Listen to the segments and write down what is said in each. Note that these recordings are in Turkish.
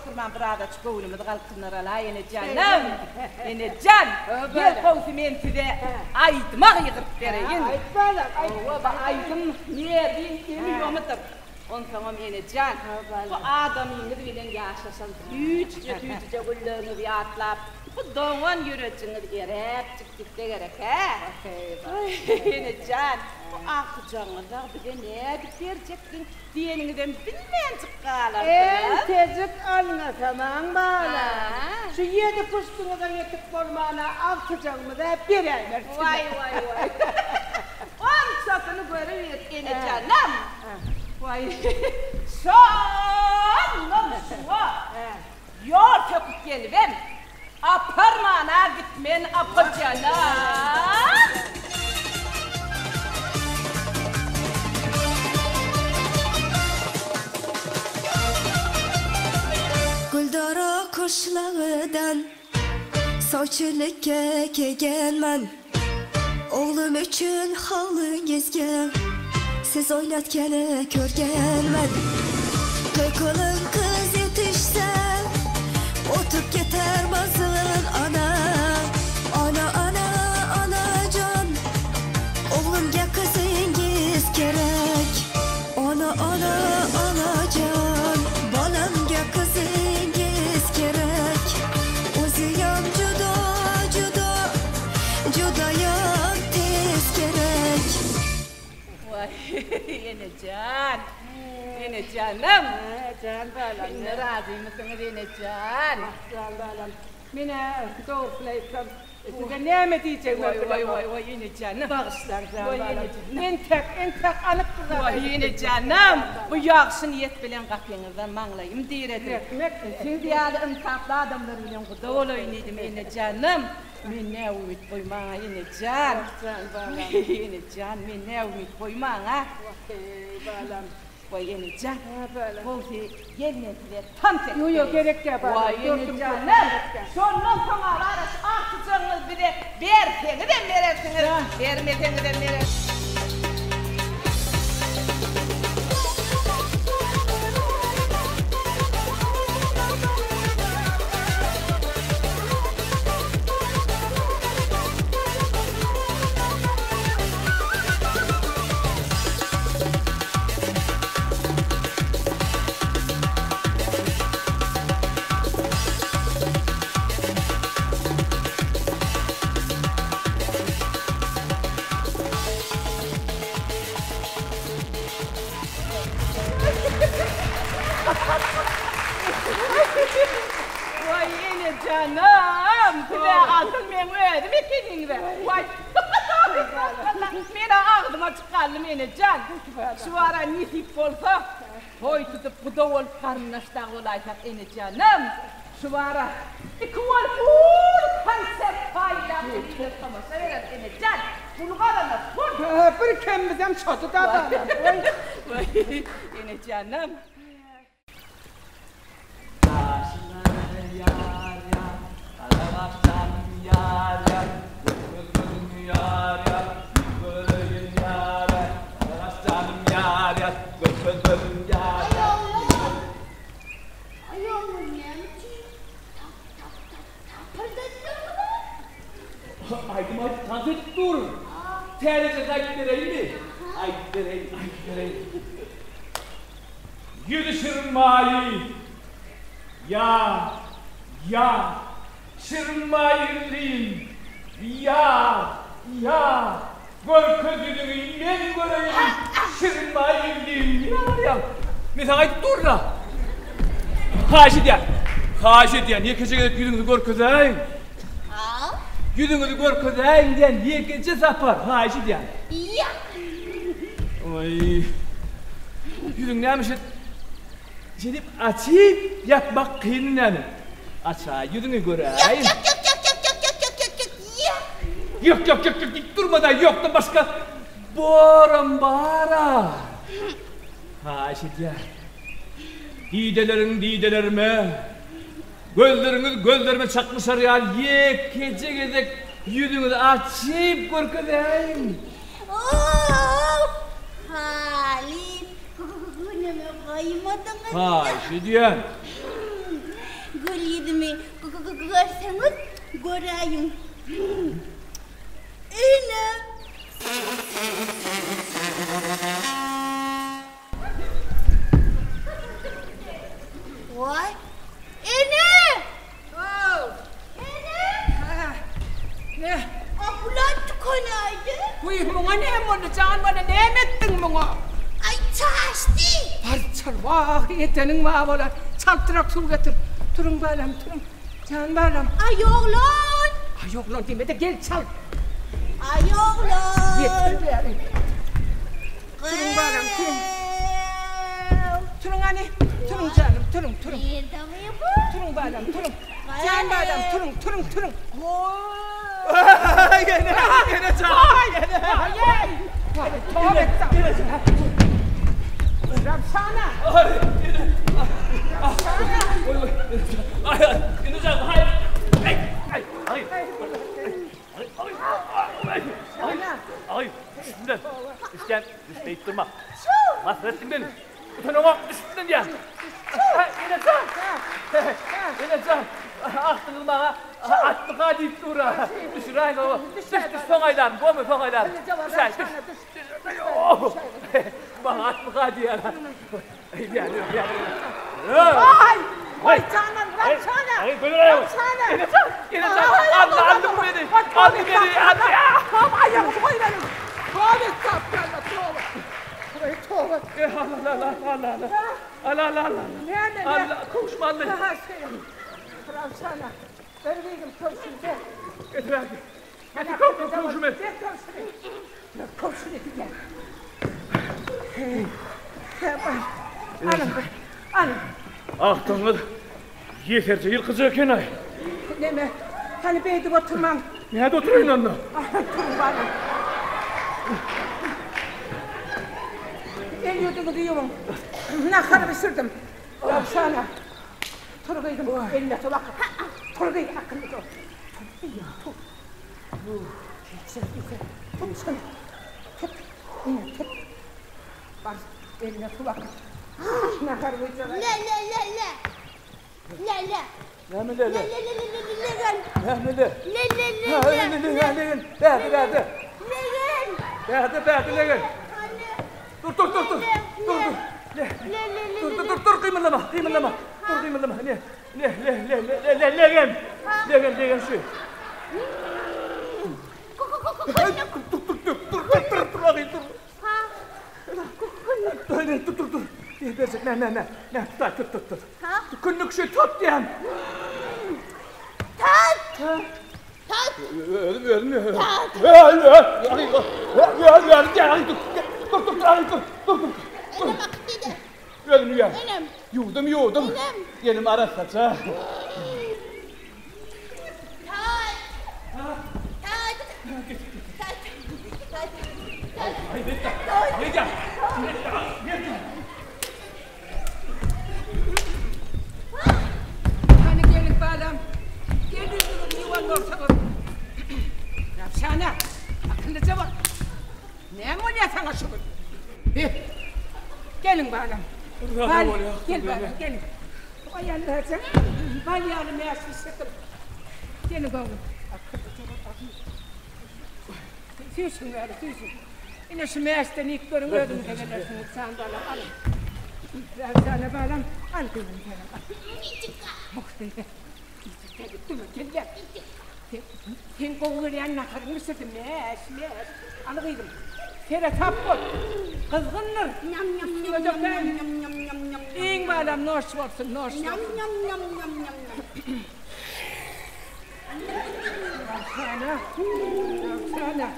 oturman burada çıkıvınımı da kalkınlar ala yine canım. Yine can. Gel konsimenti de aytmak yıkıp vereyin. Aytmalar. Aytım niye diyeyim kilometre. On tamam yine can. Bu adam yine bilen yaşasın. Tüyütçe güllüğünü bir atlap. Bu doğan yürütünü erep çıktık da gerek he. Yine can. Bu akıcağına da bir de ne bitirecektin diyeningden bilmeyen çıkkalar. En tecik anlatamam bana. Şu 7 pıstığına yetip formana akıcağımı da bir ay versin. Vay. On çatını görüyor yine canım. Vay. Sonum şuna. Yol töküp gelivem. Aparmana gitmen apacana. Güldara kuşlardan Soçilikke kelgenmen Oğlum üçün halı gezgen Siz oynatkene körgenmen Kökülün kız yetişse Otup geter mazın ana can Oğlumga kızıngiz gerek Ana can Balamga kızıngiz gerek O'ziyam judayam tez gerek Vay yine can. Yine canım. Can balam. Ne razı mısınız yine can? Can balam. Mine doğruflayıp size ne diyeceğim? Vay yine canım. Bağışlar can Vay balam. yine En tek anık kızar. Vay yine canım. Bu yakşı niyet bilen kapyanızdan mağlayım diyedim. Şimdi yani ıntaplı adamlar bilen kuda olayınıydım yine canım. Men ne ümit koymana yine can. Yine can men ne ümit koymana. Balam. Vay yine can. Bu gelmediler tam tek. Yok gerek ya balam. Vay yine canım. Sondan sonra arası artıcağınız bir de verseniz de verirsiniz. Vermeseniz de verirsiniz. Vay yine canım. Bir de altın ben ödedim ikinin be. Vay. Mene ağzıma çıkardım yine can. Şu ara nisip olsa boy tutup bu da ol karnışta olaysak yine canım. Şu ara iki var full konsept fayda. Sayılar yine can. Bunu kadar full. Bir kemmizem çatı da balam. Vay yine canım. Aydım tanıdık dur. Tercih aytlarayım mı? Aytlarayım. Yürüşürmeyi. Ya. Şırmayırlıyım. Ya. Gör közünü ben göreyim. Şırmayırlıyım. Ya. Mesela aytıp dur da. Haşit ya. Niye keçe yüzünüzü gör közeyim? Yüzünüzü gör közeyimden niye keçe sapar? Haşit ya. Oy. Yüzün neymiş? Gidip açıp yapmak kıyın yani. Aşağı yüzünü göreyim. Yok durmadan yoktan başka. Bara. Haşit ya. Didelerime. Gözlerime çakmışlar ya. Gece gezek yüzünü açıp görküzeyim. Halim, günümü koymadınız. Haşit ya. Görüydü görseniz göreyim. Ene. Vay. Ene. Oh. Ene. Ne? Ablan tıkanaydı. Uy, buna ne oldu can bana ne ettin buna? Ay çaştı. Parçal vah yetenin var böyle. Çaltırak su getir. Turun balam turun. Can balam. Ay oğlan. Ay yok lan deme de gel çal. Ay oğlan. Yeter yani. Turun balam turun. Turun anne. Turun canım turun turun. Nerede mi bu? Turun balam turun. Can balam turun turun turun. Gene can. Hayır. Tövbe estağfurullah. Rapsana. Ay, ineceğim. Hayır. Hayır. Ay, üstünden. İsteyen, üsteyip durma. Mahvettin beni. Utanıma üstünden ya. İneceğim. Aktın bana. Attığa deyip dura. Düşürayın o. Düş son aydan. Bu mu son aydan? Düş. Bana attığa diye. Ay canım rapsana. Hayır böyle ayağım. İneceğim. Aldım beni. Aldım beni. Ayağımı koyarım. Tövbe estağfurullah tövbe. Allah. Nerede? Allah kavuşmalı. Daha sevim. Rapsana. Vermeyeyim tövbe. Getir abi. Hadi kavuşum et. Gel tövbe. Komşunu gel. Alın. Ah tanrım. Yeterce yılkıcı kenay. Neme? Hani beydim oturmam. Nerede oturayım onunla? Turun bana. El yudunu duyuyorum. Nakarı bitirdim. Yapsana. Turgaydım. Eline tuvak. Turgaydım. Akıllı dur. Tut. Güzel. Tut sana. Tut. Yine tut. Bak eline tuvak. Nakarı bitirdim. Le. Dur kıymıllama. Ne şu. Dur. Ne, tut. Kunluk şu tut diyen. Öldüm. Öldüm ya. Yudum. Yenim arasatsa. Haydi. Hani gelin bağlam. Gelin yuvan ortağı. Rapsana. Akıllıca bak. Ne mi oluyor sana şu? Gelin bağlam. Gel bağlam gelin. Ayarlayacak. Balyağını meğersiz sıkıp. Gelin bağlam. Füsün ver. Yine şu meğersten ilk görün ödüm tegelersin. Sen bağlam alın. Rapsana bağlam. Al kızım sana. Gel. Sen kovulayan nakarını sürdüm. Meğer. Alıgıydım. Sere tap koy. Kızgınlar. İyin bağlam noş olsun. Sana.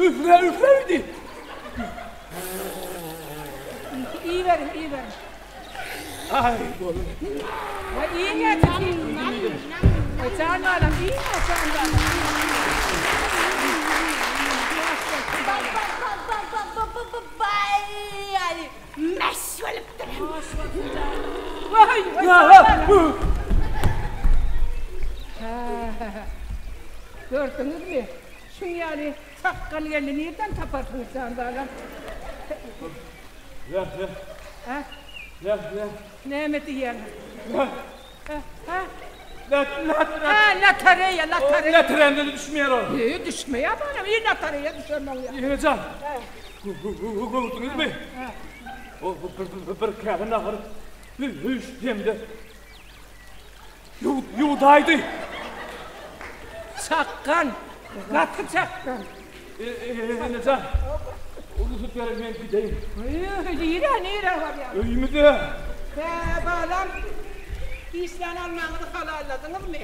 Üflerdi. İyi verin. Ay oğlum. İyi getir. Can bağlam iyi mi? Can bağlam. Yani meşgul Vay. Gördünüz mü? Şunu yani sakkalı yerine nereden taparsınız Can bağlam? Ya. Nemeti yerine. Loteriye. Latrende düşmeyer o. Düşmeye bana, iyi loteriye düşemem ya. Yenecan. Gördünüz mü? O bir kağıdın ağır. Üç demde. Yudaydı. Sakın, katı sakın. Yenecan. Onu tut verin ben gideyim. Nire var ya. Öyümüzde. Balam, İsyan almanızı halalladınız mı?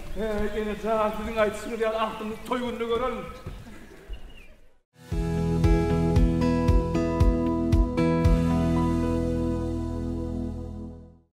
Yenecan sizin aytısınız ya aklınız toygunlu görelim.